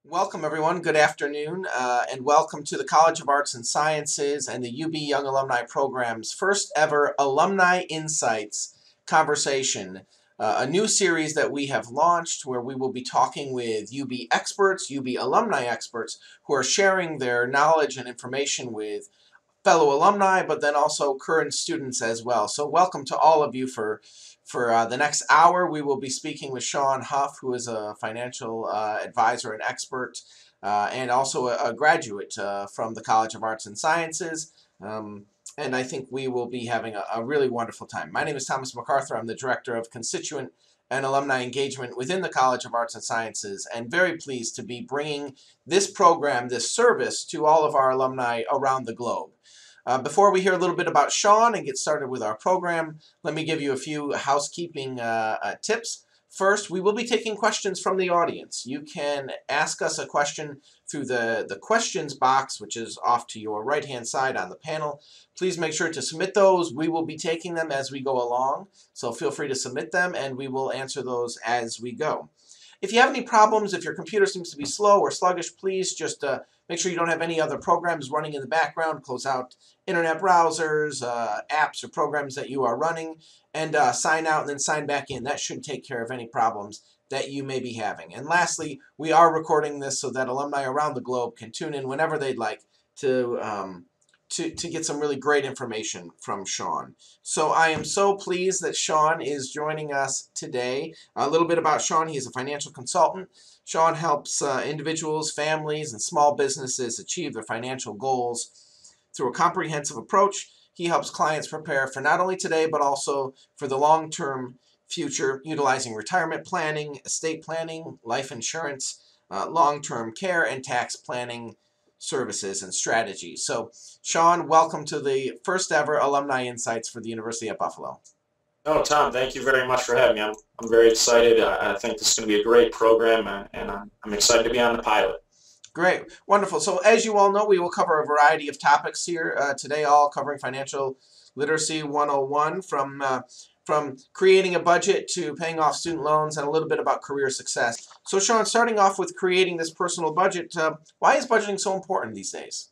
Welcome, everyone. Good afternoon, and welcome to the College of Arts and Sciences and the UB Young Alumni Program's first ever Alumni Insights conversation, a new series that we have launched where we will be talking with UB experts, UB alumni experts, who are sharing their knowledge and information with fellow alumni, but then also current students as well. So welcome to all of you for the next hour. We will be speaking with Sean Huff, who is a financial advisor and expert, and also a graduate from the College of Arts and Sciences. And I think we will be having a really wonderful time. My name is Thomas MacArthur. I'm the Director of Constituent and Alumni Engagement within the College of Arts and Sciences, and very pleased to be bringing this program, this service, to all of our alumni around the globe. Before we hear a little bit about Sean and get started with our program, let me give you a few housekeeping tips. First, we will be taking questions from the audience. You can ask us a question through the questions box, which is off to your right-hand side on the panel. Please make sure to submit those. We will be taking them as we go along, so feel free to submit them, and we will answer those as we go. If you have any problems, if your computer seems to be slow or sluggish, please just make sure you don't have any other programs running in the background. Close out internet browsers, apps, or programs that you are running, and sign out and then sign back in. That should take care of any problems that you may be having. And lastly, we are recording this so that alumni around the globe can tune in whenever they'd like to get some really great information from Sean. So I am so pleased that Sean is joining us today. A little bit about Sean: he is a financial consultant. Sean helps individuals, families, and small businesses achieve their financial goals through a comprehensive approach. He helps clients prepare for not only today, but also for the long-term future, utilizing retirement planning, estate planning, life insurance, long-term care, and tax planning services and strategies. So, Sean, welcome to the first ever Alumni Insights for the University at Buffalo. Oh, Tom, thank you very much for having me. I'm very excited. I think this is going to be a great program, and I'm excited to be on the pilot. Great. Wonderful. So as you all know, we will cover a variety of topics here today, all covering financial literacy 101, from creating a budget to paying off student loans, and a little bit about career success. So Sean, starting off with creating this personal budget, why is budgeting so important these days?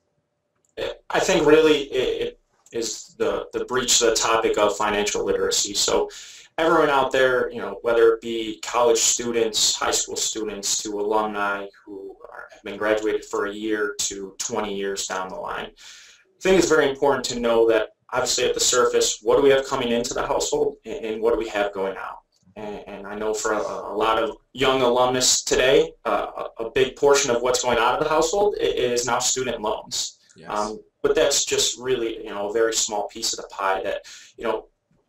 I think really it is the breach the topic of financial literacy. So everyone out there, whether it be college students, high school students, to alumni who have been graduated for a year to 20 years down the line, I think it's very important to know that obviously at the surface, what do we have coming into the household and what do we have going out? And I know for a lot of young alumnus today, a big portion of what's going out of the household is now student loans. Yes. But that's just really, a very small piece of the pie that,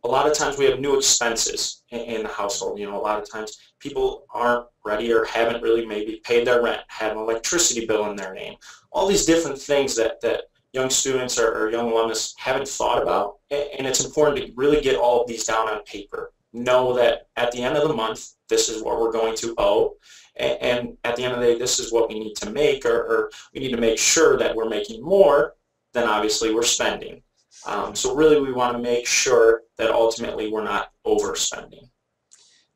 a lot of times we have new expenses in the household. A lot of times people aren't ready or haven't really maybe paid their rent, have an electricity bill in their name. All these different things that young students or young alumnus haven't thought about. And it's important to really get all of these down on paper. Know that at the end of the month, this is what we're going to owe. And at the end of the day, this is what we need to make, or we need to make sure that we're making more than obviously we're spending. So really we want to make sure that ultimately we're not overspending.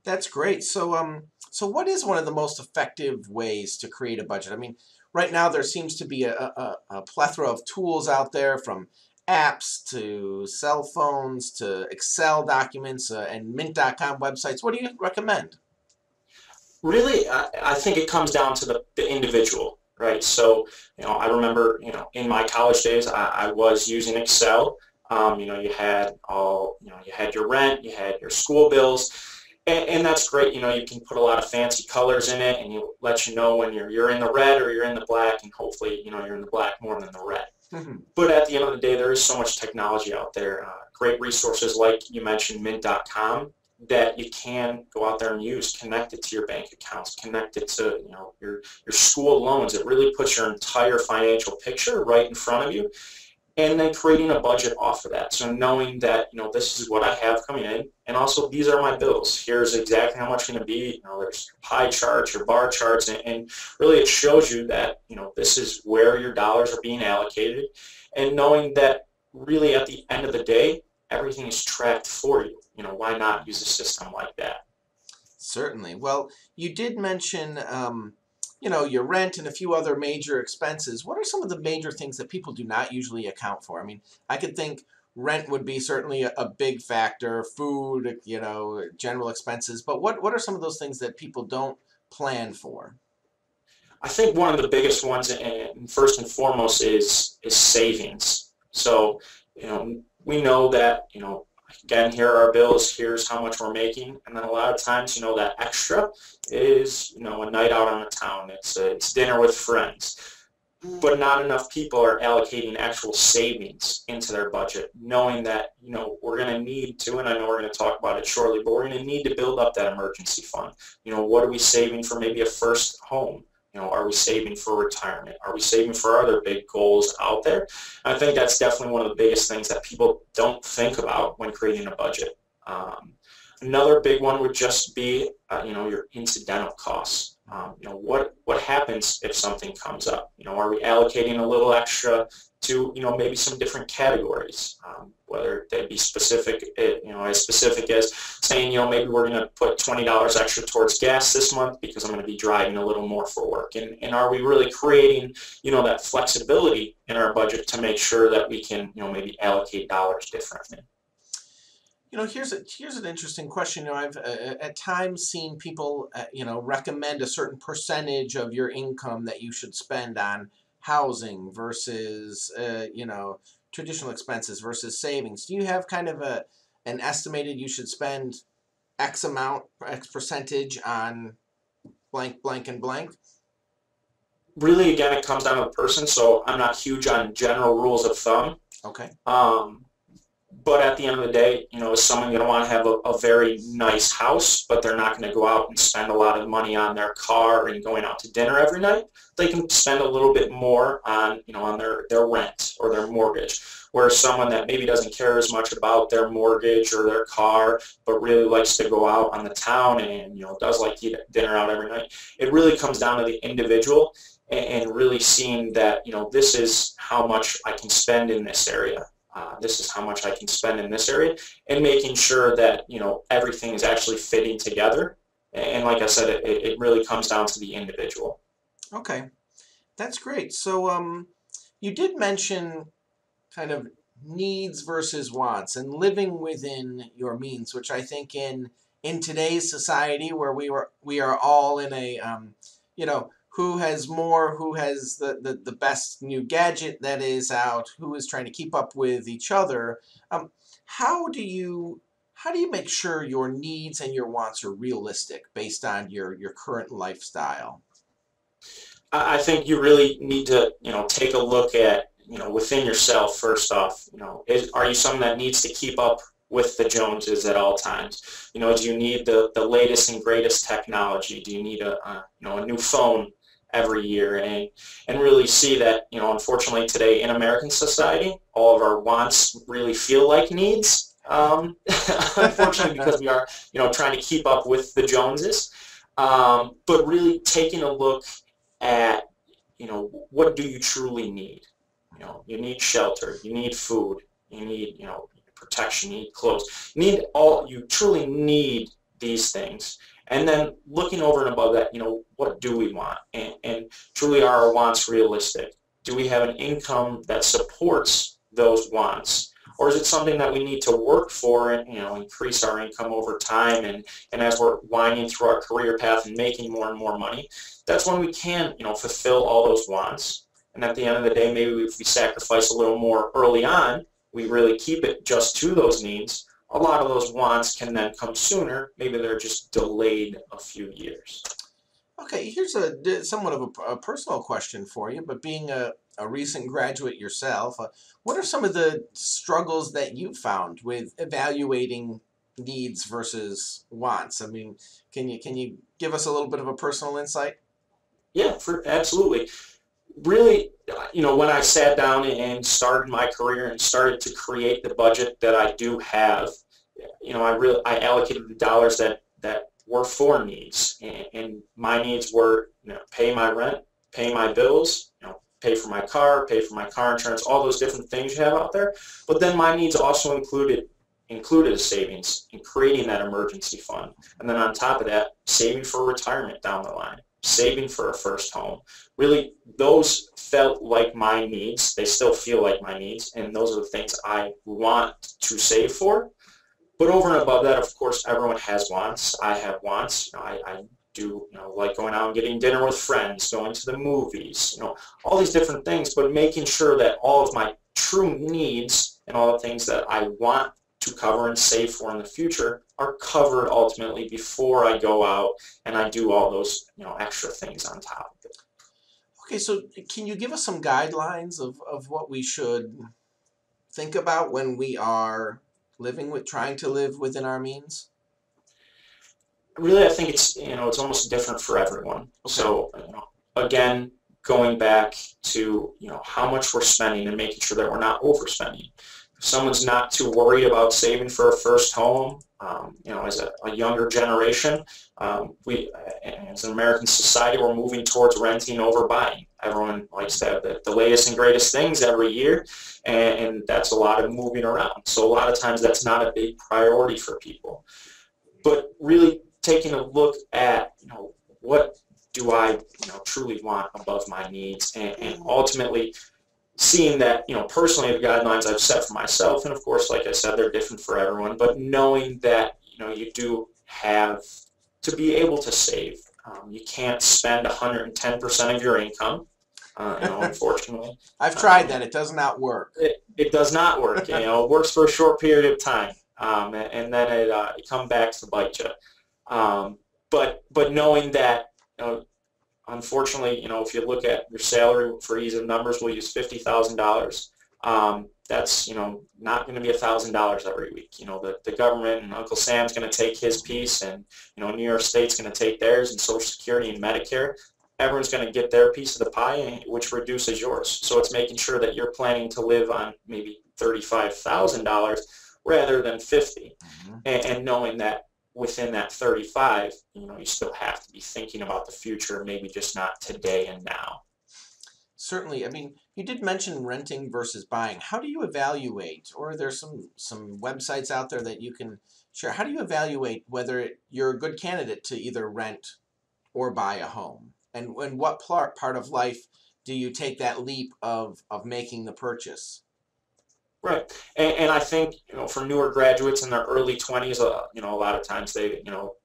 That's great. So what is one of the most effective ways to create a budget? I mean, right now there seems to be a plethora of tools out there, from apps to cell phones to Excel documents and mint.com websites. What do you recommend? Really, I think it comes down to the individual, right? So, I remember, in my college days, I was using Excel. You had you had your rent, you had your school bills, and that's great. You can put a lot of fancy colors in it, and you let you know when you're in the red or you're in the black, and hopefully, you're in the black more than the red. Mm-hmm. But at the end of the day, there is so much technology out there. Great resources like you mentioned, mint.com, that you can go out there and use, connect it to your bank accounts, connect it to your school loans. It really puts your entire financial picture right in front of you, and then creating a budget off of that. So knowing that this is what I have coming in, and also these are my bills. Here's exactly how much it's going to be. There's pie charts or bar charts, and really it shows you that this is where your dollars are being allocated, and knowing that really at the end of the day, everything is tracked for you. Why not use a system like that? Certainly. Well, you did mention your rent and a few other major expenses, what are some of the major things that people do not usually account for? I mean, I could think rent would be certainly a big factor, food, general expenses, but what are some of those things that people don't plan for? I think one of the biggest ones, and first and foremost, is savings. So, we know that, again, here are our bills, here's how much we're making, and then a lot of times, that extra is, a night out on the town. It's dinner with friends. But not enough people are allocating actual savings into their budget, knowing that, we're going to need to, and I know we're going to talk about it shortly, but we're going to need to build up that emergency fund. What are we saving for maybe a first home? Are we saving for retirement? Are we saving for other big goals out there? And I think that's definitely one of the biggest things that people don't think about when creating a budget. Another big one would just be, your incidental costs. What happens if something comes up? Are we allocating a little extra to, maybe some different categories, whether they be specific, as specific as saying, maybe we're going to put $20 extra towards gas this month because I'm going to be driving a little more for work. And are we really creating, that flexibility in our budget to make sure that we can, maybe allocate dollars differently? Here's an interesting question. I've at times seen people, recommend a certain percentage of your income that you should spend on housing versus, traditional expenses versus savings. Do you have kind of an estimated you should spend X amount, X percentage on blank, blank, and blank? Really, again, it comes down to the person, so I'm not huge on general rules of thumb. Okay. But at the end of the day, is someone going to want to have a very nice house, but they're not going to go out and spend a lot of money on their car and going out to dinner every night? They can spend a little bit more on, on their rent or their mortgage. Whereas someone that maybe doesn't care as much about their mortgage or their car, but really likes to go out on the town and, does like to eat dinner out every night, it really comes down to the individual and really seeing that, this is how much I can spend in this area. This is how much I can spend in this area, and making sure that, everything is actually fitting together. And like I said, it really comes down to the individual. Okay, that's great. So you did mention kind of needs versus wants and living within your means, which I think in today's society where we are all in a who has more, who has the best new gadget that is out, who is trying to keep up with each other. How do you make sure your needs and your wants are realistic based on your current lifestyle? I think you really need to, take a look at, within yourself first off. Are you someone that needs to keep up with the Joneses at all times? Do you need the latest and greatest technology? Do you need a new phone every year? And really see that, unfortunately today in American society, all of our wants really feel like needs. Unfortunately, because we are, trying to keep up with the Joneses. But really taking a look at, what do you truly need? You need shelter, you need food, you need, protection, you need clothes. You truly need these things. And then looking over and above that, what do we want? And truly are our wants realistic? Do we have an income that supports those wants? Or is it something that we need to work for and, increase our income over time? And as we're winding through our career path and making more and more money, that's when we can, fulfill all those wants. And at the end of the day, maybe if we sacrifice a little more early on, we really keep it just to those needs. A lot of those wants can then come sooner. Maybe they're just delayed a few years. Okay, here's somewhat of a personal question for you, but being a recent graduate yourself, what are some of the struggles that you found with evaluating needs versus wants? I mean, can you give us a little bit of a personal insight? Yeah, absolutely. Really, when I sat down and started my career and started to create the budget that I do have, I allocated the dollars that were for needs, and my needs were, pay my rent, pay my bills, pay for my car insurance, all those different things you have out there. But then my needs also included a savings and creating that emergency fund, and then on top of that, saving for retirement down the line. saving for a first home. Really, those felt like my needs. They still feel like my needs, and those are the things I want to save for. But over and above that, of course, everyone has wants. I have wants. I do, like going out and getting dinner with friends, going to the movies, all these different things, but making sure that all of my true needs and all the things that I want to cover and save for in the future are covered ultimately before I go out and I do all those, extra things on top of it. Okay, so can you give us some guidelines of what we should think about when we are trying to live within our means? Really, I think it's almost different for everyone. Okay. So, again, going back to, how much we're spending and making sure that we're not overspending. If someone's not too worried about saving for a first home, as a younger generation, we, as an American society, we're moving towards renting over buying. Everyone likes to have the latest and greatest things every year, and that's a lot of moving around. So a lot of times that's not a big priority for people. But really taking a look at, what do I, truly want above my needs, and ultimately seeing that, personally the guidelines I've set for myself, and of course, like I said, they're different for everyone, but knowing that, you do have to be able to save. You can't spend 110% of your income, unfortunately. I've tried that. It does not work. It does not work. It works for a short period of time, and then it comes back to bite you. But knowing that, unfortunately, if you look at your salary, for ease of numbers, we'll use $50,000. That's, not going to be $1,000 every week. The government and Uncle Sam's going to take his piece, and, New York State's going to take theirs, and Social Security and Medicare. Everyone's going to get their piece of the pie, which reduces yours. So it's making sure that you're planning to live on maybe $35,000 rather than $50,000, and knowing that within that 35, you still have to be thinking about the future, maybe just not today and now. Certainly. I mean, you did mention renting versus buying. How do you evaluate, or are there some websites out there that you can share? How do you evaluate whether you're a good candidate to either rent or buy a home? And what part of life do you take that leap of making the purchase? Right, and I think for newer graduates in their early 20s, a lot of times they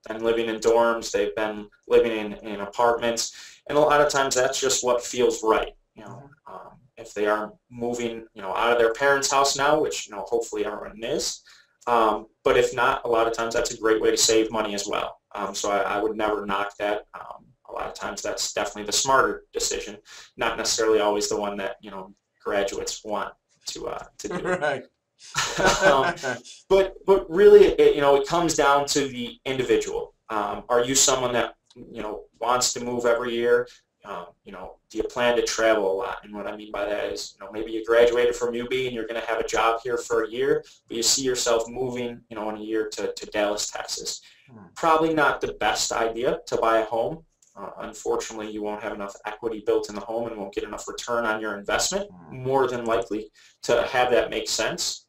been living in dorms, they've been living in apartments, and a lot of times that's just what feels right. If they are moving out of their parents' house now, which hopefully everyone is, but if not, a lot of times that's a great way to save money as well. So I would never knock that. A lot of times that's definitely the smarter decision, not necessarily always the one that graduates want to do. Right. But really, it comes down to the individual. Are you someone that wants to move every year? Do you plan to travel a lot? And what I mean by that is, maybe you graduated from UB and you're going to have a job here for a year, but you see yourself moving, in a year to Dallas, Texas. Probably not the best idea to buy a home. Unfortunately, you won't have enough equity built in the home and won't get enough return on your investment, more than likely, to have that make sense.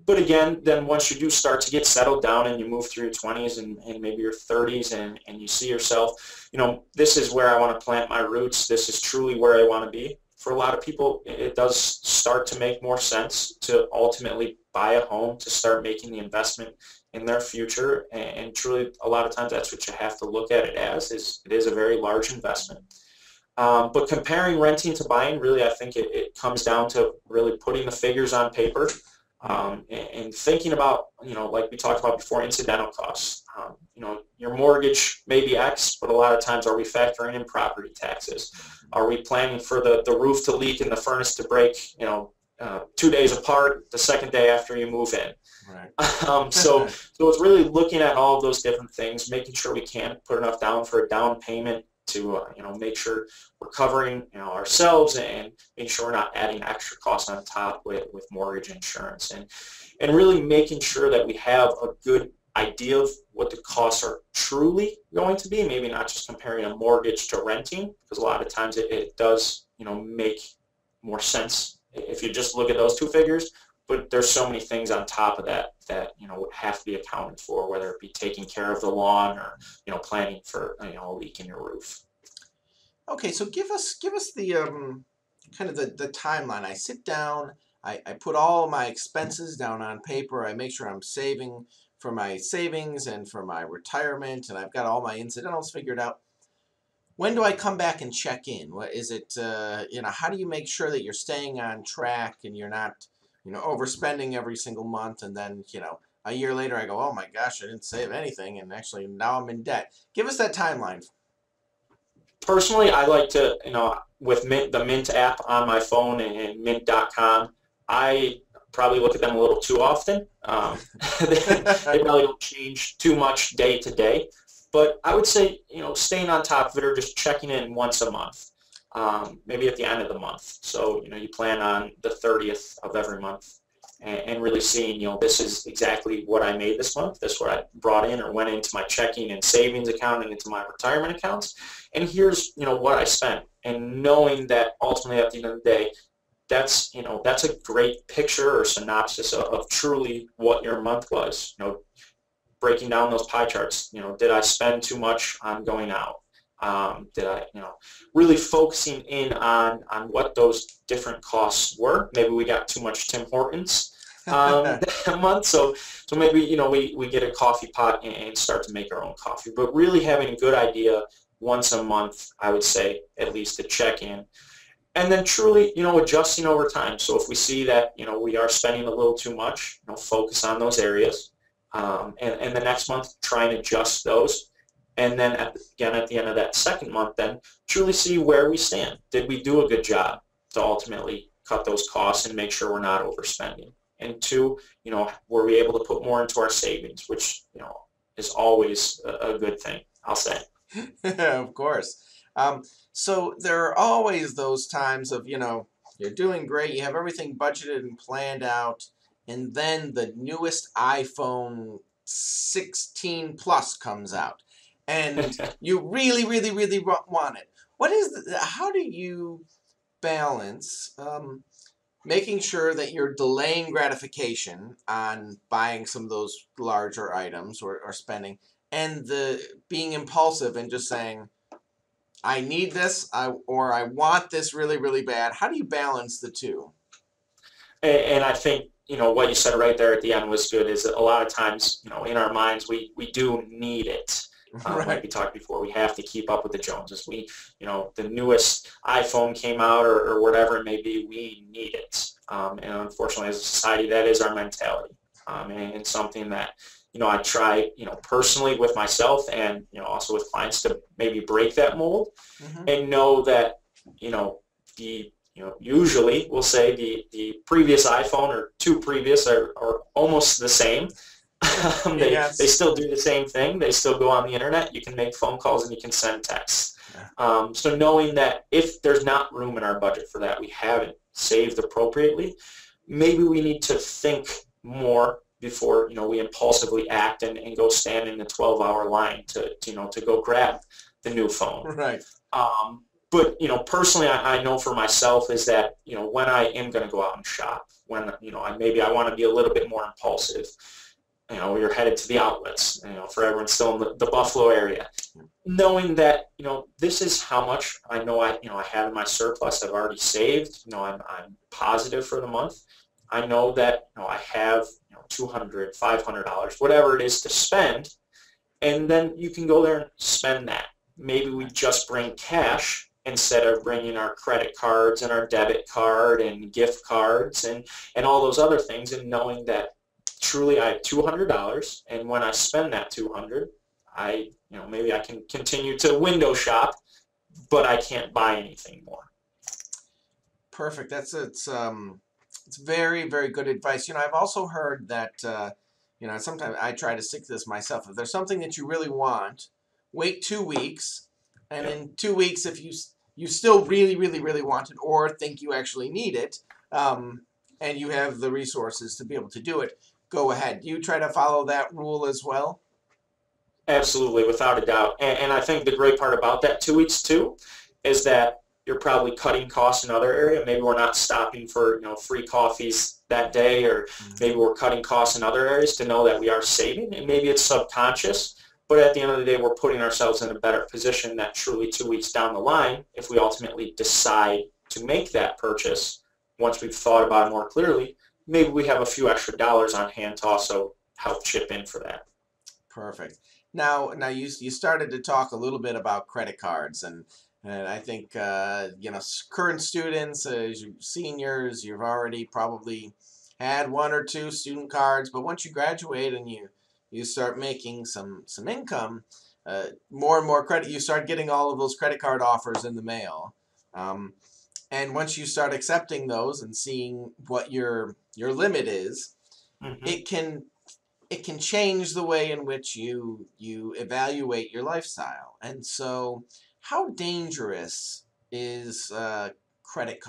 But again, then once you do start to get settled down and you move through your 20s and maybe your 30s and you see yourself, this is where I want to plant my roots. This is truly where I want to be. For a lot of people, it does start to make more sense to ultimately buy a home, to start making the investment in their future. And truly, a lot of times that's what you have to look at it as, it is a very large investment. But comparing renting to buying, really, I think it comes down to really putting the figures on paper. And thinking about, like we talked about before, incidental costs. Your mortgage may be X, but a lot of times are we factoring in property taxes? Are we planning for the roof to leak and the furnace to break, 2 days apart the second day after you move in? Right. So it's really looking at all of those different things, making sure we can put enough down for a down payment to make sure we're covering ourselves and making sure we're not adding extra costs on top with mortgage insurance, and really making sure that we have a good idea of what the costs are truly going to be, maybe not just comparing a mortgage to renting, because a lot of times it does make more sense if you just look at those two figures. but there's so many things on top of that that have to be accounted for, whether it be taking care of the lawn or planning for a leak in your roof. Okay, so give us the kind of the timeline. I sit down, I put all my expenses down on paper. I make sure I'm saving for my savings and for my retirement, and I've got all my incidentals figured out. When do I come back and check in? What is it? How do you make sure that you're staying on track and you're not, overspending every single month, and then, a year later I go, oh my gosh, I didn't save anything, and actually now I'm in debt. Give us that timeline. Personally, I like to, with the Mint app on my phone and mint.com, I probably look at them a little too often. They probably don't change too much day to day. But I would say, staying on top of it or just checking in once a month, maybe at the end of the month. So, you plan on the 30th of every month and really seeing, this is exactly what I made this month. This is what I brought in or went into my checking and savings account and into my retirement accounts. And here's, what I spent. And knowing that ultimately at the end of the day, that's a great picture or synopsis of truly what your month was. Breaking down those pie charts, did I spend too much on going out? Did I, really focusing in on what those different costs were. Maybe we got too much Tim Hortons that month, so maybe we get a coffee pot and start to make our own coffee. But really having a good idea once a month, I would say at least to check in, and then truly adjusting over time. So if we see that we are spending a little too much, focus on those areas, and the next month try and adjust those. And then again at the end of that second month, then truly see where we stand. Did we do a good job to ultimately cut those costs and make sure we're not overspending? And two, were we able to put more into our savings, which is always a good thing, I'll say. Of course. So there are always those times of, you're doing great, you have everything budgeted and planned out, and then the newest iPhone 16 Plus comes out. And you really, really, really want it. How do you balance making sure that you're delaying gratification on buying some of those larger items or spending, and the being impulsive and just saying, I need this, or I want this really, really bad? How do you balance the two? And I think what you said right there at the end was good. Is a lot of times in our minds we do need it. Right. Like we talked before, we have to keep up with the Joneses. The newest iPhone came out or whatever it may be, we need it. And unfortunately, as a society, that is our mentality. And something that, I try, personally with myself and, also with clients to maybe break that mold and know that, usually we'll say the previous iPhone or two previous are almost the same. They still do the same thing. They still go on the internet. You can make phone calls and you can send texts. So knowing that if there's not room in our budget for that, we haven't saved appropriately, maybe we need to think more before we impulsively act and go stand in the 12-hour line to go grab the new phone. Right. But personally, I know for myself is that when I am going to go out and shop, when I want to be a little bit more impulsive. You're headed to the outlets, for everyone still in the Buffalo area, knowing that, this is how much I know I have in my surplus. I've already saved, I'm positive for the month. I know that, I have, $200, $500, whatever it is to spend. And then you can go there and spend that. Maybe we just bring cash instead of bringing our credit cards and our debit card and gift cards and all those other things, and knowing that truly I have $200, and when I spend that $200, maybe I can continue to window shop, but I can't buy anything more. Perfect. It's very, very good advice. I've also heard that sometimes I try to stick to this myself. If there's something that you really want, wait 2 weeks, and in 2 weeks, if you still really, really, really want it or think you actually need it, and you have the resources to be able to do it, go ahead. Do you try to follow that rule as well? Absolutely, without a doubt. And I think the great part about that 2 weeks too is that you're probably cutting costs in other area. Maybe we're not stopping for free coffees that day, or maybe we're cutting costs in other areas to know that we are saving, and maybe it's subconscious. But at the end of the day, we're putting ourselves in a better position that truly 2 weeks down the line, if we ultimately decide to make that purchase, once we've thought about it more clearly, maybe we have a few extra dollars on hand to also help chip in for that. Perfect. Now you started to talk a little bit about credit cards, and I think current students, seniors, you've already probably had one or two student cards, but once you graduate and you start making some income, more and more credit, you start getting all of those credit card offers in the mail. And once you start accepting those and seeing what your limit is, it can change the way in which you evaluate your lifestyle. And so, how dangerous is our credit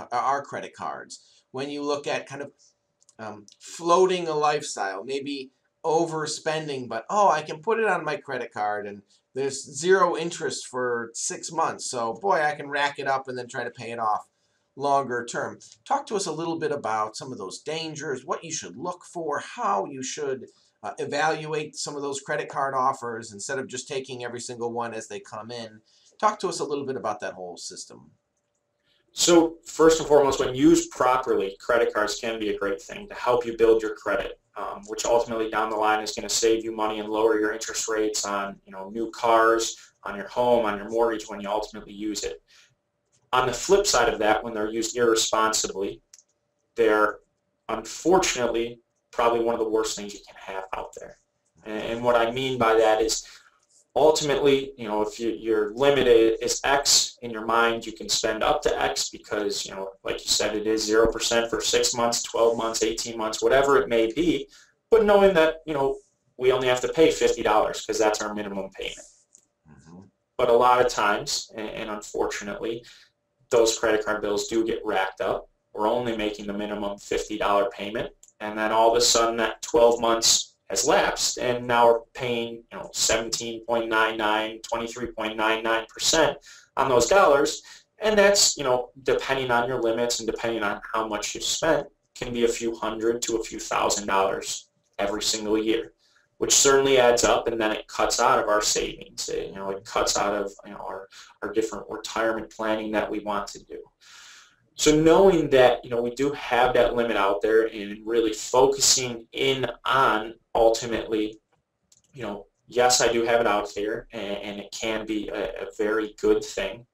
cards when you look at kind of floating a lifestyle, maybe overspending, but I can put it on my credit card and there's zero interest for 6 months, so boy, I can rack it up and then try to pay it off longer term. Talk to us a little bit about some of those dangers, what you should look for, how you should evaluate some of those credit card offers instead of just taking every single one as they come in. Talk to us a little bit about that whole system. So first and foremost, when used properly, credit cards can be a great thing to help you build your credit, which ultimately down the line is going to save you money and lower your interest rates on new cars, on your home, on your mortgage when you ultimately use it. On the flip side of that, when they're used irresponsibly, they're unfortunately probably one of the worst things you can have out there. And what I mean by that is ultimately, if your limit is X in your mind, you can spend up to X because, like you said, it is 0% for 6 months, 12 months, 18 months, whatever it may be. But knowing that, we only have to pay $50 because that's our minimum payment. But a lot of times, and unfortunately, those credit card bills do get racked up. We're only making the minimum $50 payment. And then all of a sudden that 12 months has lapsed, and now we're paying 17.99, 23.99% on those dollars, and that's depending on your limits and depending on how much you've spent, can be a few hundred to a few $1,000s every single year, which certainly adds up, and then it cuts out of our savings. It cuts out of our different retirement planning that we want to do. So knowing that, we do have that limit out there and really focusing in on ultimately, yes, I do have it out there, and it can be a very good thing.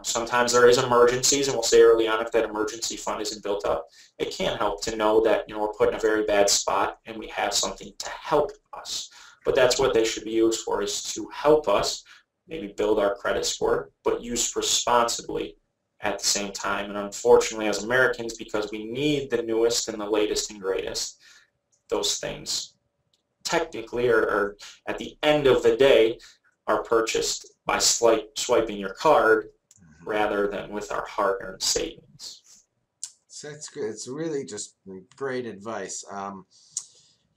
Sometimes there is emergencies, and we'll say early on if that emergency fund isn't built up, it can help to know that, we're put in a very bad spot and we have something to help us. But that's what they should be used for, is to help us maybe build our credit score, but used responsibly at the same time. And unfortunately, as Americans, because we need the newest and the latest and greatest, those things technically are at the end of the day are purchased by swiping your card rather than with our hard-earned savings. So that's good. It's really just great advice.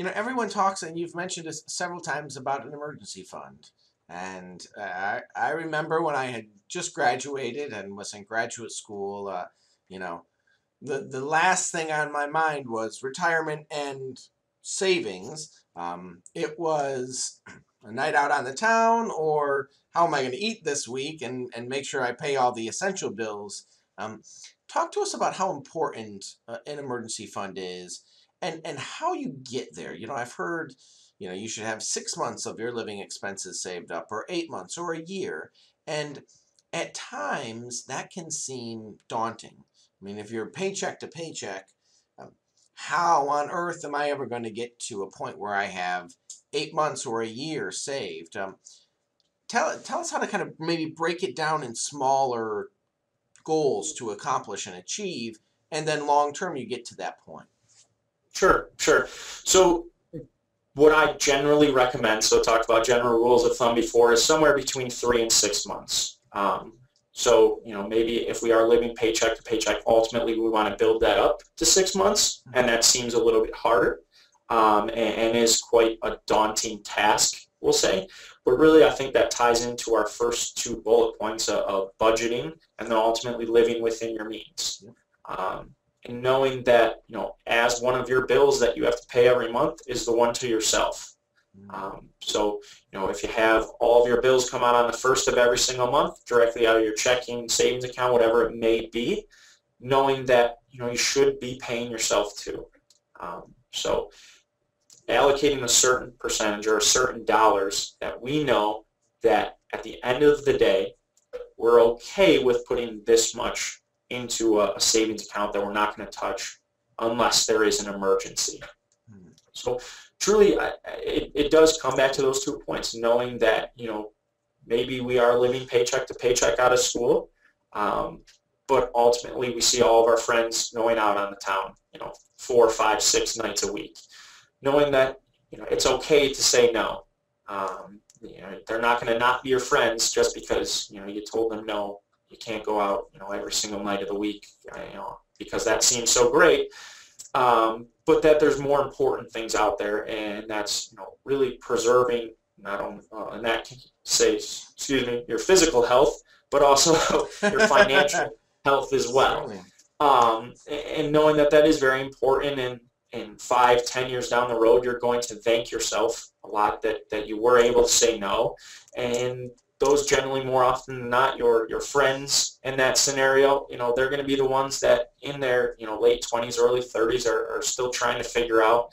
Everyone talks, and you've mentioned this several times, about an emergency fund. And I remember when I had just graduated and was in graduate school, the last thing on my mind was retirement and savings. It was a night out on the town, or how am I going to eat this week and make sure I pay all the essential bills. Talk to us about how important an emergency fund is and how you get there. I've heard you should have 6 months of your living expenses saved up, or 8 months, or a year. And at times that can seem daunting. I mean, if you're paycheck to paycheck, how on earth am I ever going to get to a point where I have 8 months or a year saved? Tell us how to kind of maybe break it down in smaller goals to accomplish and achieve, and then long term you get to that point. Sure. So what I generally recommend, so talked about general rules of thumb before, is somewhere between 3 and 6 months. So maybe if we are living paycheck to paycheck, ultimately we want to build that up to 6 months, and that seems a little bit harder and is quite a daunting task, we'll say. But really, I think that ties into our first two bullet points of budgeting and then ultimately living within your means. And knowing that, as one of your bills that you have to pay every month is the one to yourself. So, if you have all of your bills come out on the first of every single month, directly out of your checking, savings account, whatever it may be, knowing that, you should be paying yourself too. So allocating a certain percentage or a certain dollars that we know that at the end of the day, we're okay with putting this much into a savings account that we're not going to touch unless there is an emergency. So truly, it does come back to those 2 points, knowing that, maybe we are living paycheck to paycheck out of school, but ultimately we see all of our friends going out on the town, 4, 5, 6 nights a week. Knowing that, it's okay to say no. They're not going to not be your friends just because, you told them no, you can't go out, every single night of the week, because that seems so great. But that there's more important things out there, and that's, really preserving not only, and that can say, your physical health, but also your financial health as well. And knowing that that is very important, and in 5, 10 years down the road, you're going to thank yourself a lot that you were able to say no. And those generally, more often than not, your friends in that scenario, they're going to be the ones that in their, late 20s, early 30s are still trying to figure out,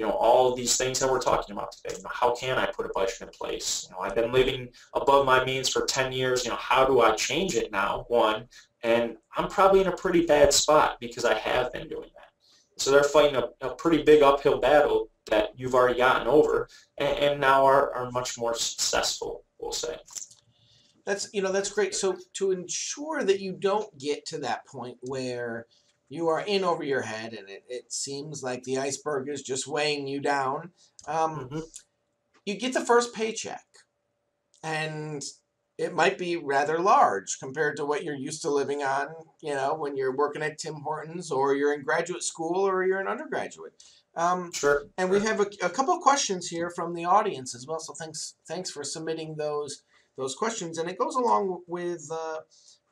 all of these things that we're talking about today. How can I put a budget in place? I've been living above my means for 10 years. How do I change it now? One, and I'm probably in a pretty bad spot because I have been doing that. So they're fighting a pretty big uphill battle that you've already gotten over, and now are much more successful, we'll say. That's great. So to ensure that you don't get to that point where you are in over your head and it seems like the iceberg is just weighing you down, you get the first paycheck, and it might be rather large compared to what you're used to living on, when you're working at Tim Hortons, or you're in graduate school, or you're an undergraduate. Sure. And we have a couple of questions here from the audience as well. So thanks for submitting those questions. And it goes along with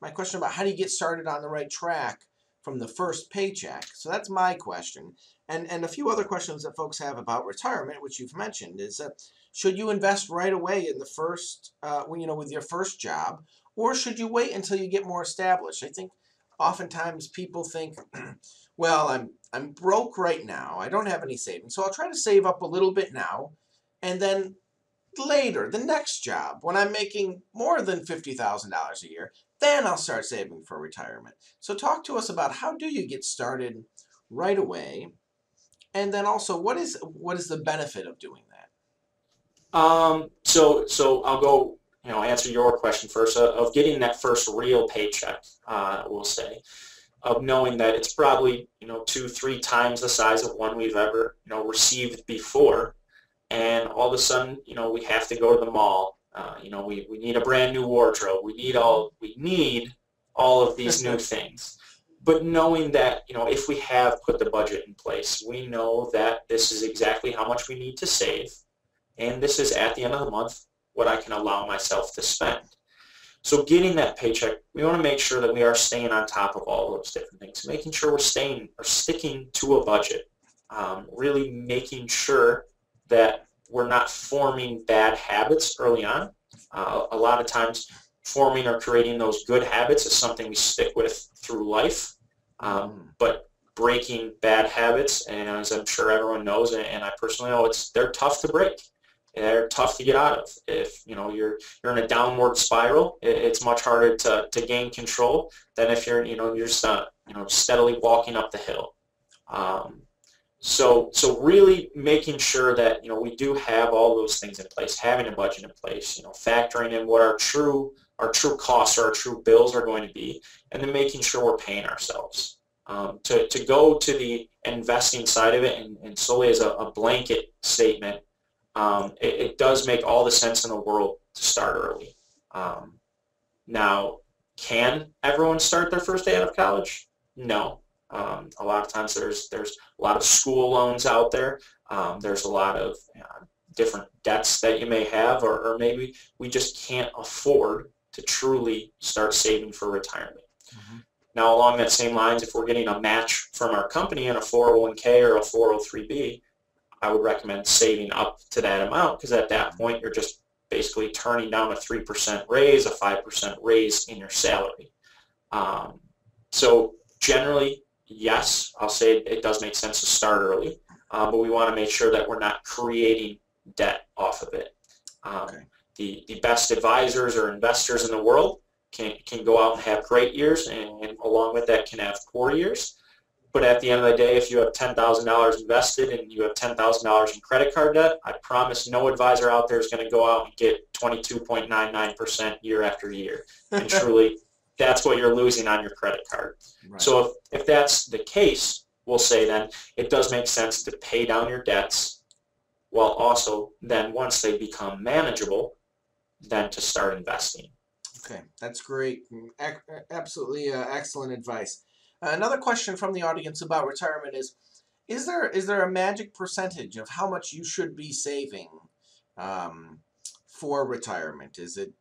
my question about how do you get started on the right track from the first paycheck. So that's my question. And a few other questions that folks have about retirement, which you've mentioned, is should you invest right away in the first, with your first job, or should you wait until you get more established? I think oftentimes people think, well, I'm broke right now. I don't have any savings, so I'll try to save up a little bit now, and then later, the next job, when I'm making more than $50,000 a year, then I'll start saving for retirement. So talk to us about how do you get started right away, and then also what is the benefit of doing that? So I'll go, answer your question first, of getting that first real paycheck, we'll say, of knowing that it's probably, 2, 3 times the size of one we've ever, received before. And all of a sudden, we have to go to the mall. We need a brand new wardrobe. We need all of these new things. But knowing that, if we have put the budget in place, we know that this is exactly how much we need to save. And this is at the end of the month what I can allow myself to spend. So getting that paycheck, we want to make sure that we are staying on top of all those different things, making sure we're sticking to a budget, really making sure that we're not forming bad habits early on. A lot of times forming or creating those good habits is something we stick with through life, but breaking bad habits, and as I'm sure everyone knows, and I personally know, they're tough to break. They're tough to get out of. If you're in a downward spiral, it's much harder to gain control than if you're just steadily walking up the hill. So really making sure that we do have all those things in place, having a budget in place, factoring in what our true costs or our true bills are going to be, and then making sure we're paying ourselves. To go to the investing side of it and solely as a blanket statement, it does make all the sense in the world to start early. Now, can everyone start their first day out of college? No. A lot of times there's a lot of school loans out there. There's a lot of different debts that you may have, or maybe we just can't afford to truly start saving for retirement. Mm-hmm. Now, along that same lines, if we're getting a match from our company in a 401k or a 403b, I would recommend saving up to that amount, because at that point you're just basically turning down a 3% raise, a 5% raise in your salary. So generally, yes, I'll say it does make sense to start early, but we want to make sure that we're not creating debt off of it. Okay. The best advisors or investors in the world can go out and have great years, and along with that can have poor years. But at the end of the day, if you have $10,000 invested and you have $10,000 in credit card debt, I promise no advisor out there is going to go out and get 22.99% year after year. And truly, that's what you're losing on your credit card. Right. So if that's the case, we'll say then it does make sense to pay down your debts, while also then once they become manageable, then to start investing. Okay, that's great. Absolutely excellent advice. Another question from the audience about retirement is there a magic percentage of how much you should be saving for retirement? Is it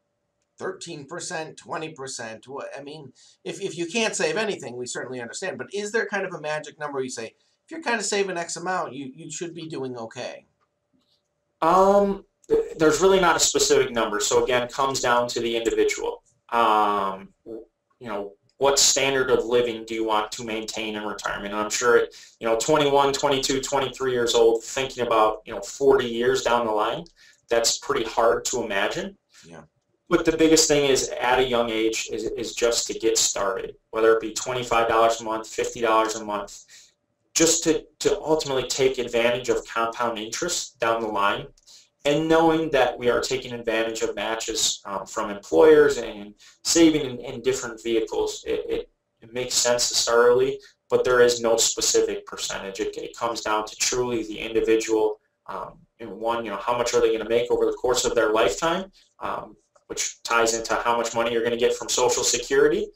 13%, 20%? I mean, if you can't save anything, we certainly understand, but is there kind of a magic number you say, if you're kind of saving X amount, you should be doing okay? There's really not a specific number. So again, it comes down to the individual. What standard of living do you want to maintain in retirement? And I'm sure, 21, 22, 23 years old, thinking about, 40 years down the line, that's pretty hard to imagine. Yeah. But the biggest thing is at a young age is just to get started, whether it be $25 a month, $50 a month, just to ultimately take advantage of compound interest down the line. And knowing that we are taking advantage of matches from employers and saving in different vehicles, it makes sense to start early, but there is no specific percentage. It comes down to truly the individual. How much are they going to make over the course of their lifetime, which ties into how much money you're going to get from Social Security,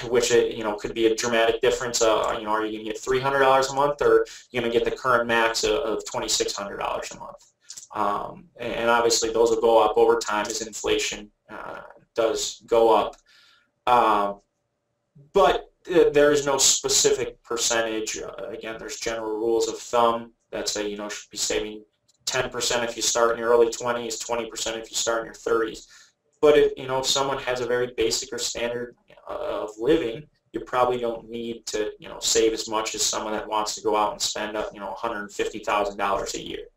which could be a dramatic difference. Are you going to get $300 a month, or are you going to get the current max of $2,600 a month? And obviously those will go up over time as inflation does go up. But there is no specific percentage. Again, there's general rules of thumb that say you should be saving 10% if you start in your early 20s, 20% if you start in your 30s. But if someone has a very basic or standard of living, you probably don't need to save as much as someone that wants to go out and spend $150,000 a year.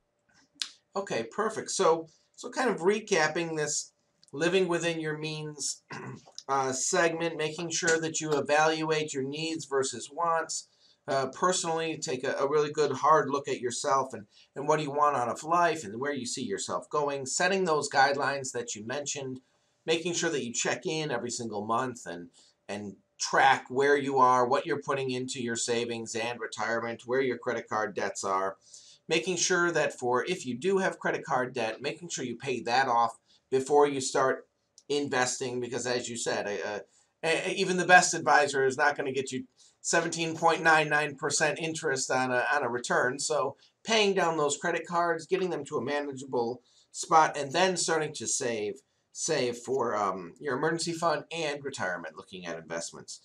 Okay, perfect. So kind of recapping this living within your means segment, making sure that you evaluate your needs versus wants. Personally, take a really good hard look at yourself and what do you want out of life and where you see yourself going, setting those guidelines that you mentioned, making sure that you check in every single month and track where you are, what you're putting into your savings and retirement, where your credit card debts are, making sure that if you do have credit card debt, making sure you pay that off before you start investing, because as you said, even the best advisor is not going to get you 17.99% interest on a return. So paying down those credit cards, getting them to a manageable spot, and then starting to save for your emergency fund and retirement, looking at investments.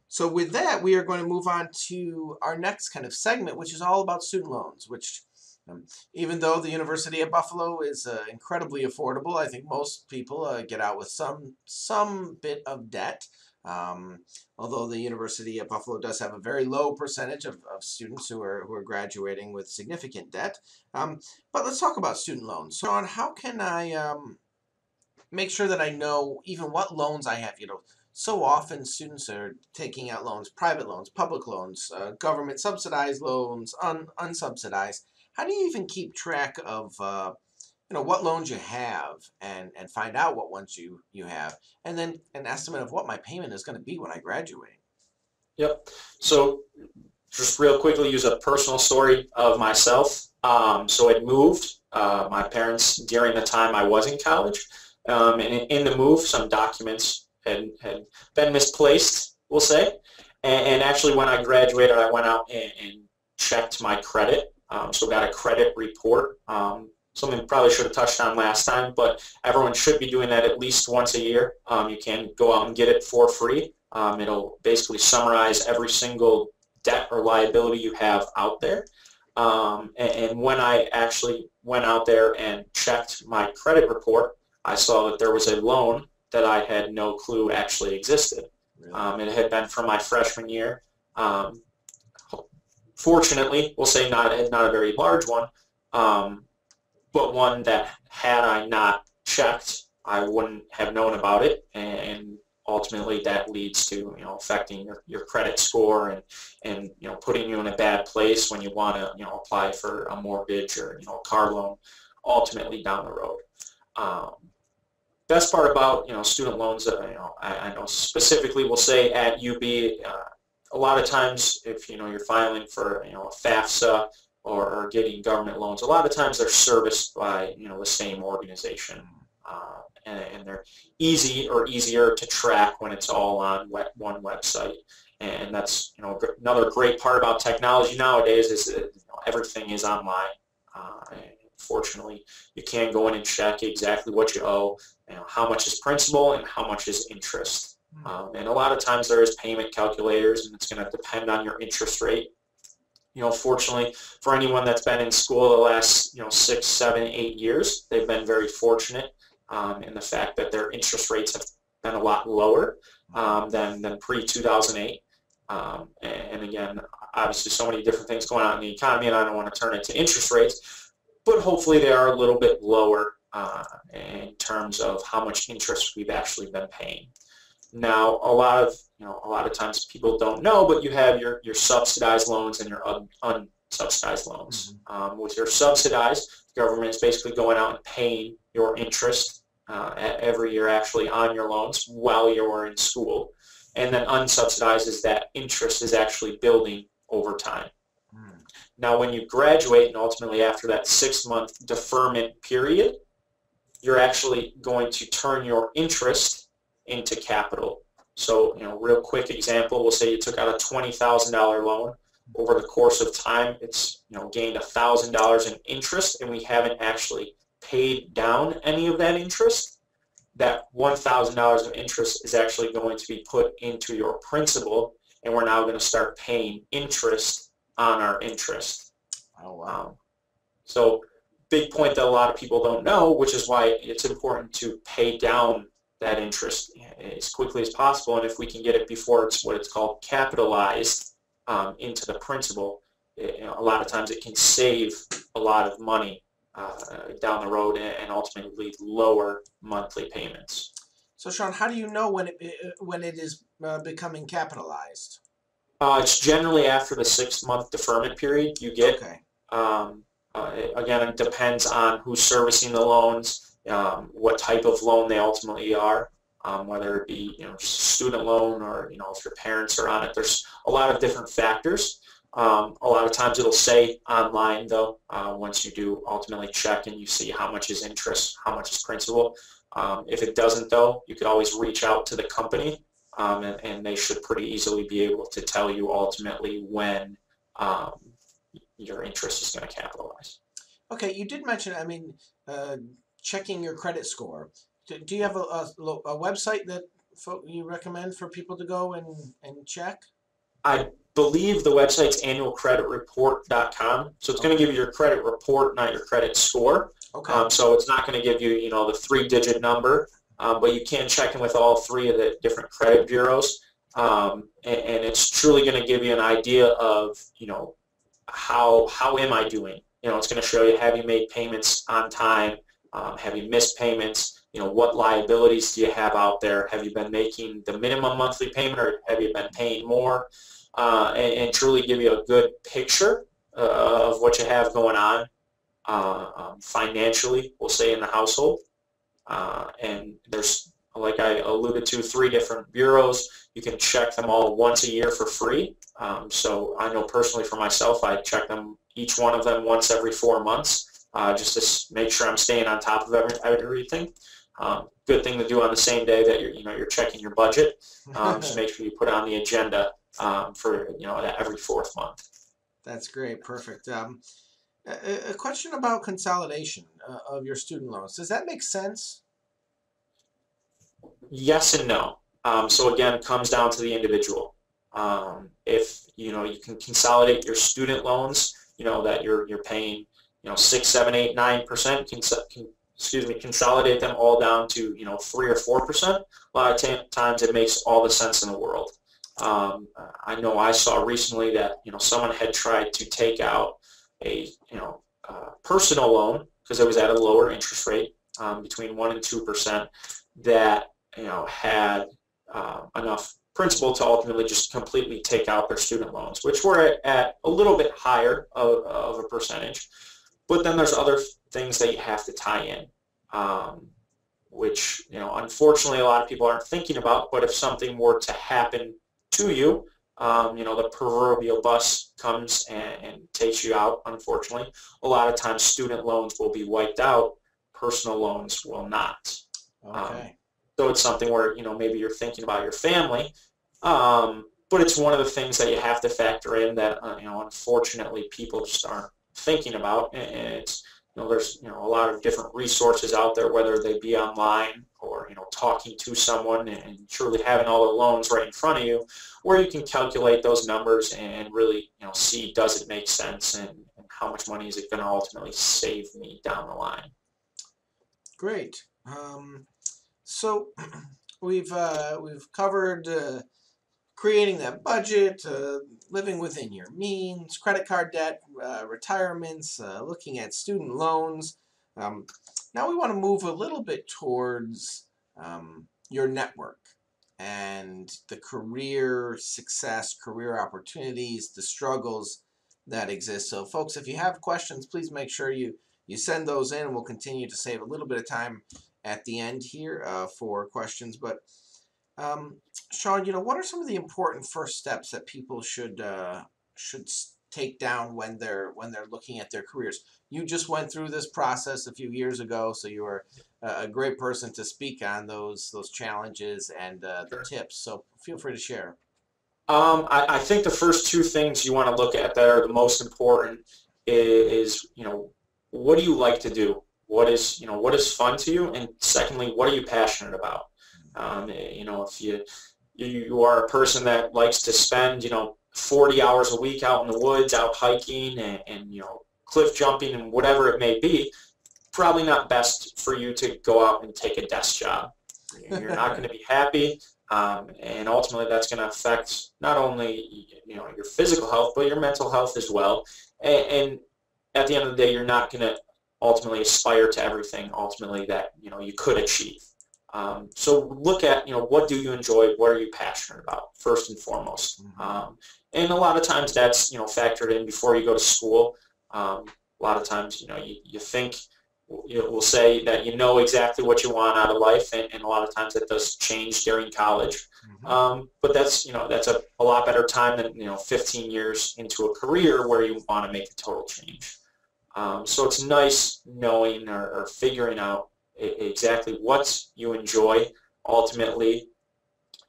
So with that, we are going to move on to our next kind of segment, which is all about student loans, which even though the University of Buffalo is incredibly affordable, I think most people get out with some bit of debt. Although the University of Buffalo does have a very low percentage of students who are graduating with significant debt. But let's talk about student loans. So, Sean, how can I make sure that I know even what loans I have? So often students are taking out loans, private loans, public loans, government subsidized loans, unsubsidized. How do you even keep track of what loans you have and find out what ones you have, and then an estimate of what my payment is going to be when I graduate? Yep. So just real quickly, use a personal story of myself. So I'd moved my parents during the time I was in college. And in the move, some documents had been misplaced, we'll say. And actually, when I graduated, I went out and checked my credit So got a credit report. Something we probably should have touched on last time, but everyone should be doing that at least once a year. You can go out and get it for free. It'll basically summarize every single debt or liability you have out there. And when I actually went out there and checked my credit report, I saw that there was a loan that I had no clue actually existed. Really? It had been from my freshman year. Fortunately, we'll say not a very large one, but one that had I not checked, I wouldn't have known about it, and ultimately that leads to affecting your credit score and putting you in a bad place when you want to apply for a mortgage or a car loan ultimately down the road. Best part about student loans, I know specifically we'll say at UB, a lot of times if you're filing for a FAFSA or getting government loans, a lot of times they're serviced by the same organization, and they're easier to track when it's all on one website. And that's another great part about technology nowadays is that everything is online. Fortunately, you can go in and check exactly what you owe, how much is principal and how much is interest. And a lot of times there is payment calculators, and it's going to depend on your interest rate. Fortunately, for anyone that's been in school the last 6, 7, 8 years, they've been very fortunate in the fact that their interest rates have been a lot lower than pre-2008. And again, obviously so many different things going on in the economy, and I don't want to turn it to interest rates, but hopefully they are a little bit lower in terms of how much interest we've actually been paying. Now, a lot of times people don't know, but you have your subsidized loans and your unsubsidized loans. With your subsidized, the government is basically going out and paying your interest every year actually on your loans while you're in school. And then unsubsidized is that interest is actually building over time. Now, when you graduate and ultimately after that 6-month deferment period, you're actually going to turn your interest into capital. So, real quick example, we'll say you took out a $20,000 loan. Over the course of time, it's gained $1,000 in interest, and we haven't actually paid down any of that interest. That $1,000 of interest is actually going to be put into your principal, and we're now going to start paying interest on our interest. Oh, wow. So big point that a lot of people don't know, which is why it's important to pay down that interest as quickly as possible. And if we can get it before it's what it's called capitalized into the principal, a lot of times it can save a lot of money down the road and ultimately lower monthly payments. So Sean, how do you know when it is becoming capitalized? It's generally after the 6-month deferment period you get. Okay. Again, it depends on who's servicing the loans, what type of loan they ultimately are, whether it be student loan or if your parents are on it. There's a lot of different factors. A lot of times it'll say online though, once you do ultimately check and you see how much is interest, how much is principal. If it doesn't though, you could always reach out to the company, and they should pretty easily be able to tell you ultimately when your interest is going to capitalize. Okay, you did mention, checking your credit score. Do you have a website that you recommend for people to go and check? I believe the website's annualcreditreport.com. So it's going to give you your credit report, not your credit score. Okay. So it's not going to give you, the 3-digit number, but you can check in with all 3 of the different credit bureaus, and it's truly going to give you an idea of, how am I doing? It's going to show you, have you made payments on time? Have you missed payments? What liabilities do you have out there? Have you been making the minimum monthly payment, or have you been paying more? And truly give you a good picture of what you have going on financially, we'll say, in the household. And there's, like I alluded to, 3 different bureaus. You can check them all once a year for free. So I know personally for myself, I check them, each one of them, once every 4 months, just to make sure I'm staying on top of everything. Good thing to do on the same day that you're checking your budget. Just make sure you put it on the agenda for every 4th month. That's great, perfect. A question about consolidation of your student loans. Does that make sense? Yes and no. So again, it comes down to the individual. If you can consolidate your student loans, that you're paying 6, 7, 8, 9%. Excuse me, consolidate them all down to 3 or 4%. A lot of times it makes all the sense in the world. I know I saw recently that someone had tried to take out a personal loan because it was at a lower interest rate, between 1 and 2%, that had enough principal to ultimately just completely take out their student loans, which were at a little bit higher of a percentage. But then there's other things that you have to tie in, which unfortunately a lot of people aren't thinking about. But if something were to happen to you, the proverbial bus comes and takes you out, unfortunately. A lot of times student loans will be wiped out, personal loans will not. Okay. So it's something where maybe you're thinking about your family, but it's one of the things that you have to factor in that unfortunately people just aren't thinking about. And it's there's a lot of different resources out there, whether they be online or talking to someone and truly having all the loans right in front of you, where you can calculate those numbers and really see, does it make sense, and how much money is it going to ultimately save me down the line. Great. So we've covered creating that budget, living within your means, credit card debt, retirements, looking at student loans. Now we want to move a little bit towards your network and the career success, career opportunities, the struggles that exist. So folks, if you have questions, please make sure you send those in, and we'll continue to save a little bit of time at the end here for questions. But Sean, what are some of the important first steps that people should take down when they're looking at their careers? You just went through this process a few years ago, so you were a great person to speak on those challenges and the tips. So feel free to share. I think the first two things you want to look at that are the most important is what do you like to do? What is fun to you? And secondly, what are you passionate about? If you are a person that likes to spend 40 hours a week out in the woods, out hiking and cliff jumping and whatever it may be, probably not best for you to go out and take a desk job. You're not going to be happy, and ultimately that's going to affect not only your physical health but your mental health as well. And at the end of the day, you're not going to ultimately aspire to everything ultimately that you could achieve. So look at what do you enjoy, what are you passionate about first and foremost. And a lot of times that's factored in before you go to school. A lot of times you think we'll say that exactly what you want out of life, and a lot of times that does change during college. But that's that's a lot better time than 15 years into a career where you want to make a total change. So it's nice knowing or figuring out exactly what you enjoy ultimately,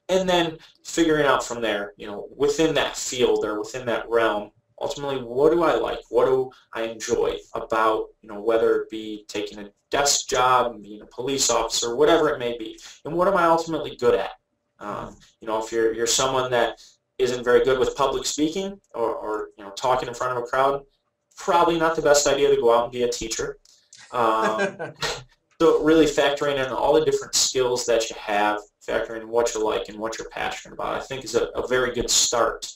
and then figuring out from there, within that field or within that realm, ultimately, what do I like? What do I enjoy about, whether it be taking a desk job, being a police officer, whatever it may be, and what am I ultimately good at? If you're someone that isn't very good with public speaking or talking in front of a crowd, probably not the best idea to go out and be a teacher. So really factoring in all the different skills that you have, factoring in what you like and what you're passionate about, I think is a very good start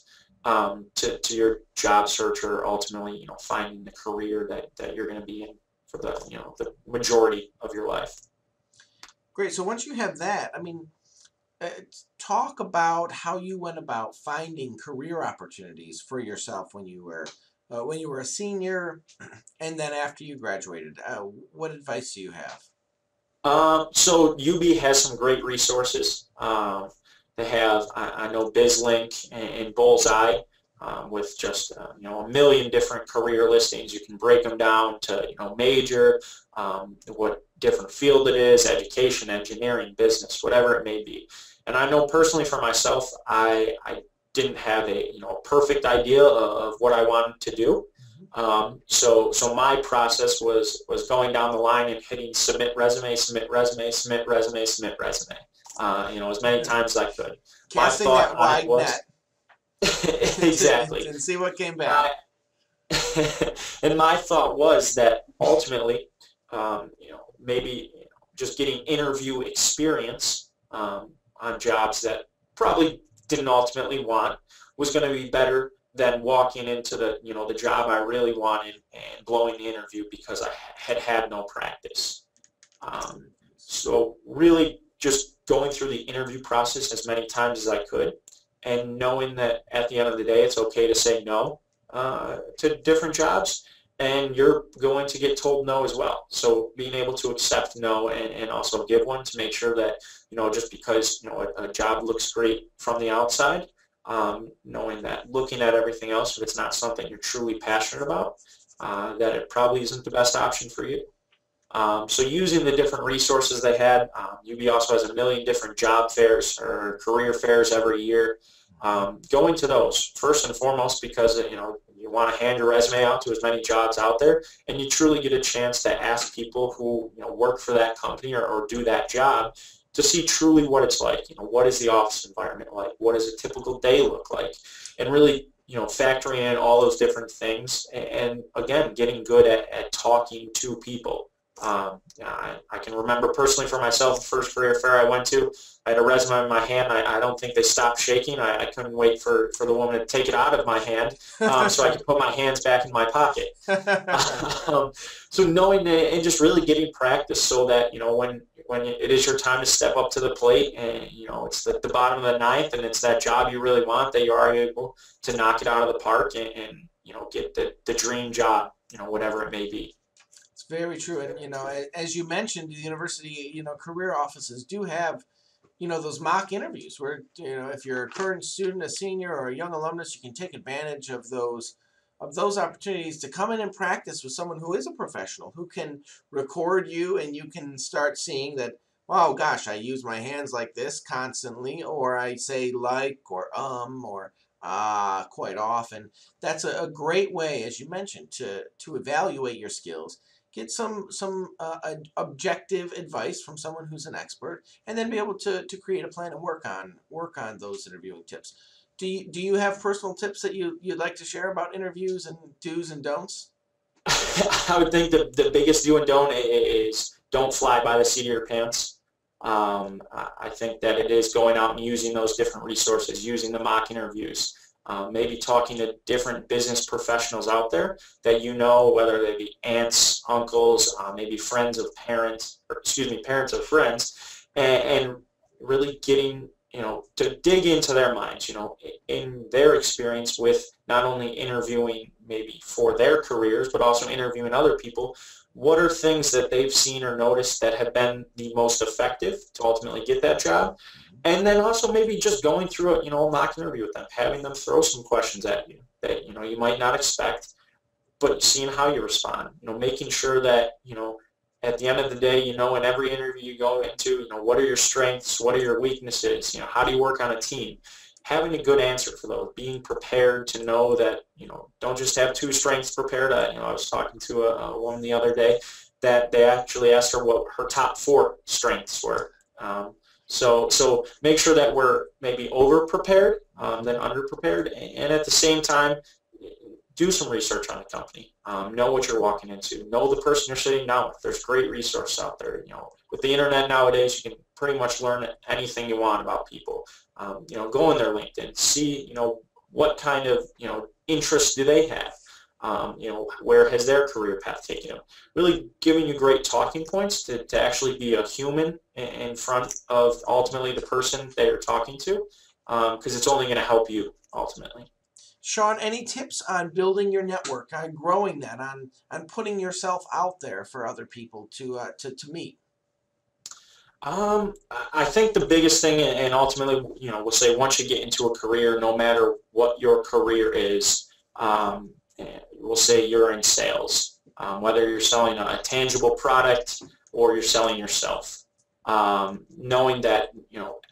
to your job search, or ultimately, finding the career that you're going to be in for the majority of your life. Great. So once you have that, talk about how you went about finding career opportunities for yourself when you were a senior, and then after you graduated. What advice do you have? So UB has some great resources. They have, I know, BizLink and Bullseye, with just a million different career listings. You can break them down to major, what different field it is, education, engineering, business, whatever it may be. And I know personally for myself, I didn't have a perfect idea of what I wanted to do. So my process was going down the line and hitting submit resume, submit resume, submit resume, submit resume, as many times as I could. My Casting thought that on it wide was net exactly. and see what came back. My, and my thought was that ultimately, maybe just getting interview experience on jobs that probably didn't ultimately want was going to be better than walking into the job I really wanted and blowing the interview because I had no practice. So really just going through the interview process as many times as I could and knowing that at the end of the day it's okay to say no to different jobs, and you're going to get told no as well. So being able to accept no and also give one to make sure that, just because, a job looks great from the outside, knowing that looking at everything else, if it's not something you're truly passionate about, that it probably isn't the best option for you. So using the different resources they had, UB also has a million different job fairs or career fairs every year. Going to those first and foremost because you want to hand your resume out to as many jobs out there, and you truly get a chance to ask people who work for that company or do that job to see truly what it's like. What is the office environment like? What does a typical day look like? And really factoring in all those different things, and again getting good at talking to people. I can remember personally for myself, the first career fair I went to, I had a resume in my hand. I don't think they stopped shaking. I couldn't wait for the woman to take it out of my hand so I could put my hands back in my pocket. So knowing that and just really getting practice so that, when it is your time to step up to the plate and, it's the bottom of the ninth and it's that job you really want, that you are able to knock it out of the park and get the dream job, whatever it may be. It's very true. And, as you mentioned, the university, career offices do have, those mock interviews where, if you're a current student, a senior, or a young alumnus, you can take advantage of those opportunities to come in and practice with someone who is a professional, who can record you, and you can start seeing that, wow, gosh, I use my hands like this constantly, or I say like, or quite often. That's a great way, as you mentioned, to evaluate your skills, get some objective advice from someone who's an expert, and then be able to create a plan and work on those interviewing tips. Do you have personal tips that you'd like to share about interviews and do's and don'ts? I would think the biggest do and don't is don't fly by the seat of your pants. I think that it is going out and using those different resources, using the mock interviews, maybe talking to different business professionals out there that whether they be aunts, uncles, maybe friends of parents, parents of friends, and really getting to dig into their minds, in their experience with not only interviewing maybe for their careers, but also interviewing other people. What are things that they've seen or noticed that have been the most effective to ultimately get that job? And then also maybe just going through a mock interview with them, having them throw some questions at you that you might not expect, but seeing how you respond. Making sure that at the end of the day, in every interview you go into, what are your strengths, what are your weaknesses, how do you work on a team? Having a good answer for those, being prepared to know that, don't just have two strengths prepared. I was talking to a woman the other day that they actually asked her what her top 4 strengths were. So make sure that we're maybe over-prepared than under-prepared, and at the same time, do some research on the company. Know what you're walking into. Know the person you're sitting down with. There's great resources out there. With the internet nowadays, you can pretty much learn anything you want about people. Go on their LinkedIn, see what kind of interests do they have. Where has their career path taken them? Really giving you great talking points to actually be a human in front of ultimately the person that you're talking to, because it's only going to help you ultimately. Sean, any tips on building your network, on growing that, on putting yourself out there for other people to meet? I think the biggest thing, and ultimately, we'll say once you get into a career, no matter what your career is, we'll say you're in sales, whether you're selling a tangible product or you're selling yourself. Knowing that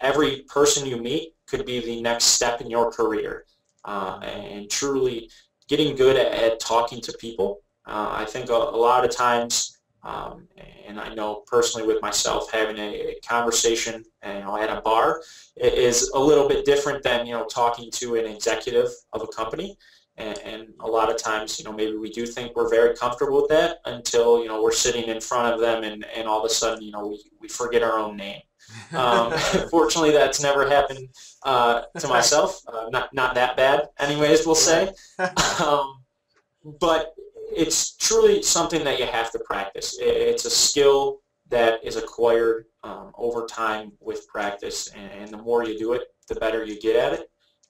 every person you meet could be the next step in your career, and truly getting good at talking to people. I think a lot of times, and I know personally with myself, having a conversation at a bar is a little bit different than talking to an executive of a company. And a lot of times, maybe we do think we're very comfortable with that until, we're sitting in front of them and all of a sudden, we forget our own name. Fortunately, that's never happened to myself. Not that bad, anyways, we'll say. But it's truly something that you have to practice. It's a skill that is acquired over time with practice, and the more you do it, the better you get at it.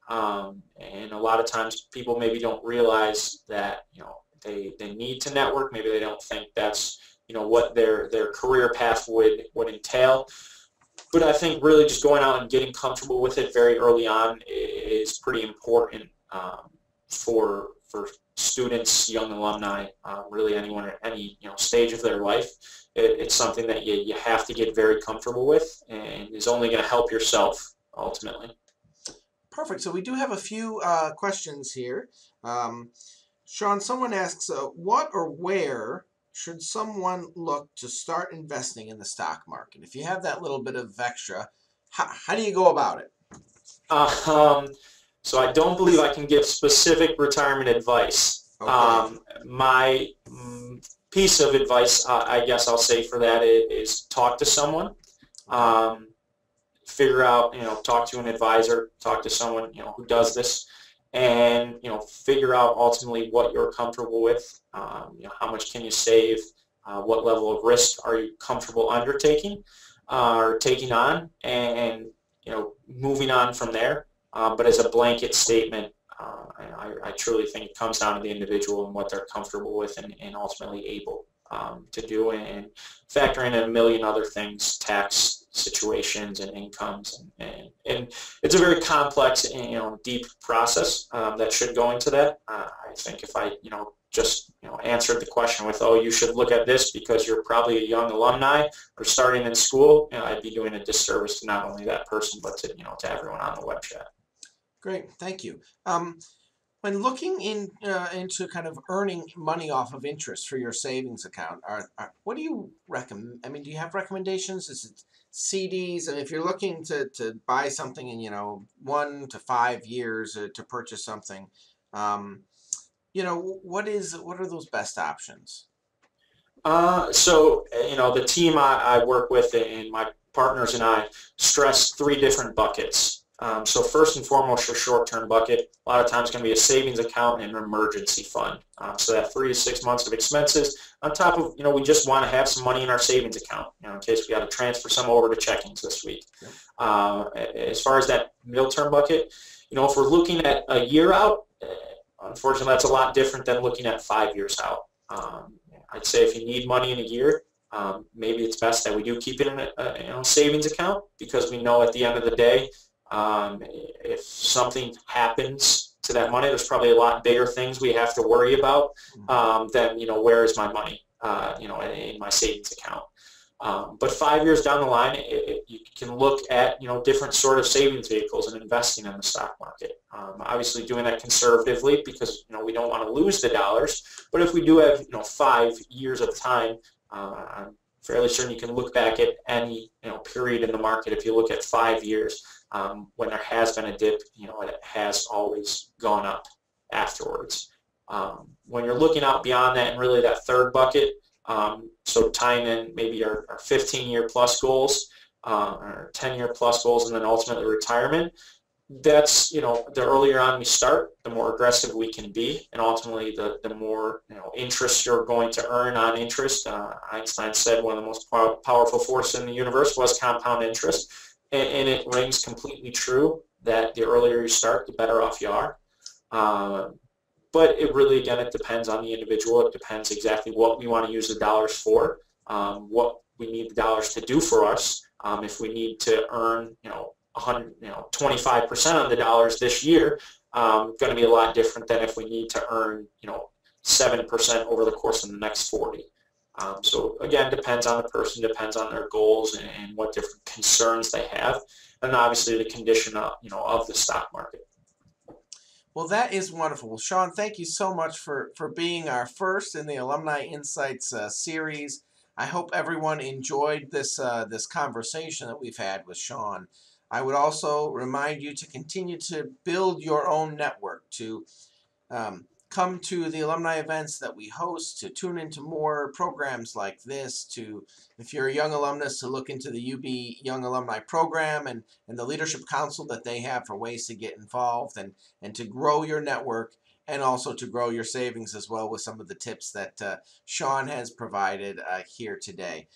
And a lot of times people maybe don't realize that they need to network. Maybe they don't think that's what their career path would entail. But I think really just going out and getting comfortable with it very early on is pretty important for students, young alumni, really anyone at any stage of their life. It's something that you have to get very comfortable with, and is only going to help yourself ultimately. Perfect. So we do have a few questions here. Sean, someone asks, what or where should someone look to start investing in the stock market? If you have that little bit of extra, how do you go about it? So I don't believe I can give specific retirement advice. Okay. My piece of advice, I guess I'll say for that is talk to someone. Figure out, talk to an advisor, talk to someone, who does this, and, figure out ultimately what you're comfortable with. How much can you save? What level of risk are you comfortable undertaking or taking on, and, moving on from there. But as a blanket statement, I truly think it comes down to the individual and what they're comfortable with and ultimately able to do, and factor in a million other things, tax situations and incomes, and it's a very complex and deep process that should go into that. I think if I just answered the question with, oh, you should look at this because you're probably a young alumni or starting in school, I'd be doing a disservice to not only that person but to everyone on the web chat. Great, thank you. When looking into kind of earning money off of interest for your savings account, what do you recommend? I mean, do you have recommendations? Is it CDs? And if you're looking to buy something in 1 to 5 years to purchase something, what are those best options? So the team I work with and my partners and I stress 3 different buckets. So first and foremost, your short-term bucket, a lot of times going to be a savings account and an emergency fund. So that 3 to 6 months of expenses on top of, we just want to have some money in our savings account, in case we got to transfer some over to checkings this week. Yep. As far as that middle-term bucket, if we're looking at a year out, unfortunately, that's a lot different than looking at 5 years out. I'd say if you need money in a year, maybe it's best that we do keep it in a savings account, because we know at the end of the day, if something happens to that money, there's probably a lot bigger things we have to worry about than where is my money in my savings account. But 5 years down the line, you can look at different sort of savings vehicles and investing in the stock market. Obviously doing that conservatively, because we don't want to lose the dollars. But if we do have 5 years of time, I'm fairly certain you can look back at any period in the market. If you look at 5 years, when there has been a dip, it has always gone up afterwards. When you're looking out beyond that, and really that third bucket, so tying in maybe our 15-year plus goals, or 10-year plus goals, and then ultimately retirement, that's, the earlier on we start, the more aggressive we can be, and ultimately the more interest you're going to earn on interest. Einstein said one of the most powerful forces in the universe was compound interest. And it rings completely true that the earlier you start, the better off you are. But it really, again, it depends on the individual. It depends exactly what we want to use the dollars for, what we need the dollars to do for us. If we need to earn, 25% on the dollars this year, going to be a lot different than if we need to earn, 7% over the course of the next 40. So again, depends on the person, depends on their goals and what different concerns they have, and obviously the condition of, of the stock market. Well, that is wonderful. Well, Sean, thank you so much for being our first in the Alumni Insights series. I hope everyone enjoyed this conversation that we've had with Sean. I would also remind you to continue to build your own network, to come to the alumni events that we host, to tune into more programs like this, to, if you're a young alumnus, to look into the UB Young Alumni Program and the Leadership Council that they have for ways to get involved and to grow your network and also to grow your savings as well with some of the tips that Sean has provided here today.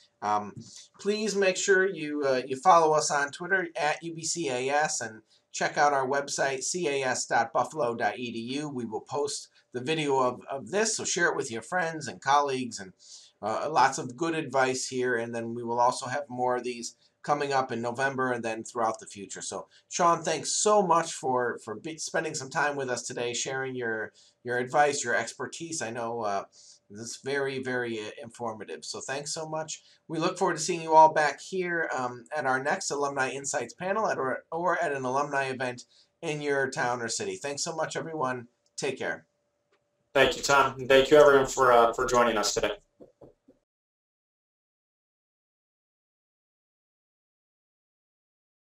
Please make sure you follow us on Twitter at UBCAS and check out our website, cas.buffalo.edu. We will post the video of this, so share it with your friends and colleagues, and lots of good advice here. And then we will also have more of these coming up in November and then throughout the future. So Sean, thanks so much for spending some time with us today, sharing your advice, your expertise. I know this is very, very informative. So thanks so much. We look forward to seeing you all back here at our next Alumni Insights panel or at an alumni event in your town or city. Thanks so much, everyone. Take care. Thank you, Tom. And thank you, everyone, for joining us today.